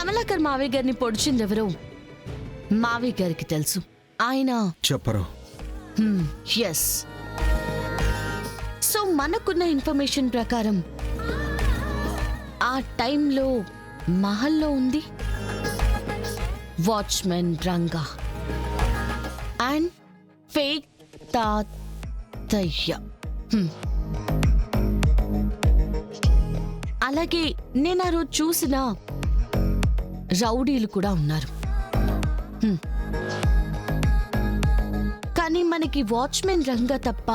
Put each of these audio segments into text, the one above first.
కమలాకర్ మావి గారిని పొడిచిందెవరో మావి గారికి తెలుసు. ఆయన చెప్పరు. ఎస్. సో మనకున్న ఇన్ఫర్మేషన్ ప్రకారం ఆ టైంలో మహల్లో ఉంది వాచ్మెన్ రంగా అండ్ ఫేక్ తాతయ్య. అలాగే నేను ఆ రోజు చూసిన రౌడీలు కూడా ఉన్నారు. కానీ మనకి వాచ్మెన్ రంగా తప్ప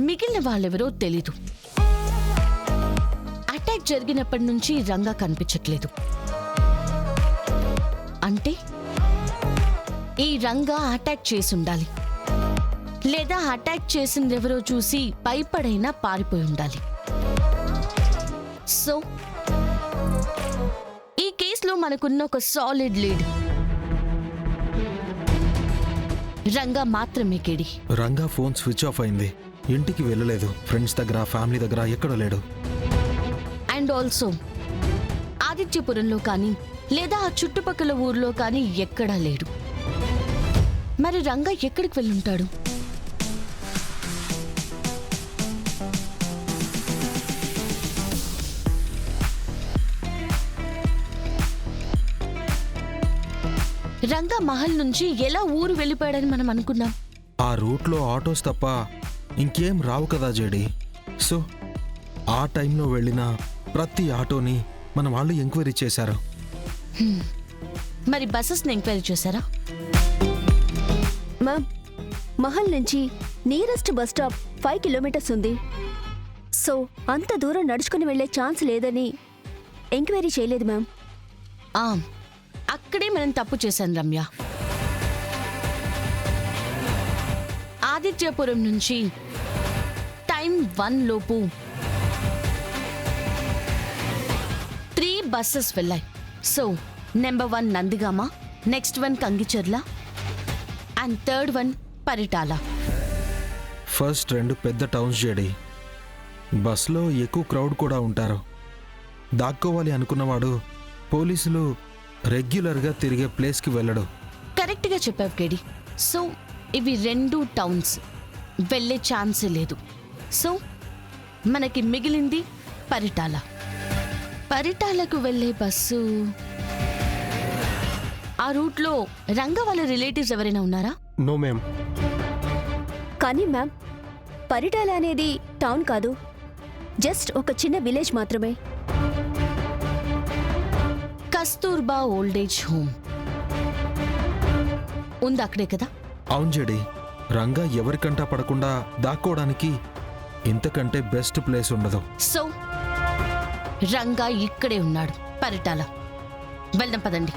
మిగిలిన వాళ్ళెవరో తెలీదు. అటాక్ జరిగినప్పటి నుంచి రంగా కనిపించట్లేదు. అంటే ఈ రంగా అటాక్ చేసి ఉండాలి, లేదా అటాక్ చేసిందెవరో చూసి భయపడైనా పారిపోయి ఉండాలి. సో ఈ కేసులో మనకున్న ఒక సాలిడ్ లీడ్ రంగా మాత్రమే. కేడి రంగా ఫోన్ స్విచ్ ఆఫ్ అయింది. ఇంటికి వెళ్ళలేదు. ఫ్రెండ్స్ దగ్గర, ఫ్యామిలీ దగ్గర ఎక్కడ లేడు. అండ్ ఆల్సో ఆదిత్యపురంలో కానీ లేదా ఆ చుట్టుపక్కల ఊర్లో కానీ ఎక్కడా లేడు. మరి రంగా ఎక్కడికి వెళ్ళుంటాడు? రంగా మహల్ నుంచి ఎలా ఊరు వెళ్ళిపోయాడని మనం అనుకున్నాం. ఆ రూట్లో ఆటోస్ తప్ప ఇంకేం రావు కదా జేడి. సో ఆ టైంలో వెళ్ళిన ప్రతి ఆటోని మన వాళ్ళు ఎంక్వైరీ చేశారు. మరి బస్సెస్ని ఎంక్వైరీ చేశారా? మ్యామ్, మహల్ నుంచి నియరెస్ట్ బస్ స్టాప్ 5 కిలోమీటర్స్ ఉంది. సో అంత దూరం నడుచుకుని వెళ్లే ఛాన్స్ లేదని ఎంక్వైరీ చేయలేదు మ్యామ్. అక్కడే మనం తప్పు చేశాం రమ్య. ఆదిత్యపురం నుంచి టైం 1 లోపు 3 బస్సెస్ వెళ్ళాయి. So number 1 Nandigama, next 1 Kangicharla and third 1 Paritala. First 2 పెద్ద టౌన్స్ జేడి. బస్లో ఎక్కువ క్రౌడ్ కూడా ఉంటారు. దాక్కోవాలి అనుకున్నవాడు పోలీసులు రెగ్యులర్గా తిరిగే ప్లేస్కి వెళ్ళడు. కరెక్ట్గా చెప్పావు కేడి. సో ఇవి 2 టౌన్స్, వెళ్ళే ఛాన్సే లేదు. సో మనకి మిగిలింది పరిటాల. పరిటాలకు వెళ్ళే బస్సు ఆ రూట్లో రంగా వాళ్ళ రిలేటివ్స్ ఎవరైనా ఉన్నారా? No ma'am. కానీ మ్యామ్, పరిటాల అనేది టౌన్ కాదు, జస్ట్ ఒక చిన్న విలేజ్ మాత్రమే. కస్తూర్బా ఓల్డేజ్ హోమ్ ఉంది అక్కడే కదా? అవును జేడి. రంగా ఎవరికంటా పడకుండా దాక్కోవడానికి ఇంతకంటే బెస్ట్ ప్లేస్ ఉండదు. సో రంగా ఇక్కడే ఉన్నాడు, పరిటాల. వెళ్దాం పదండి.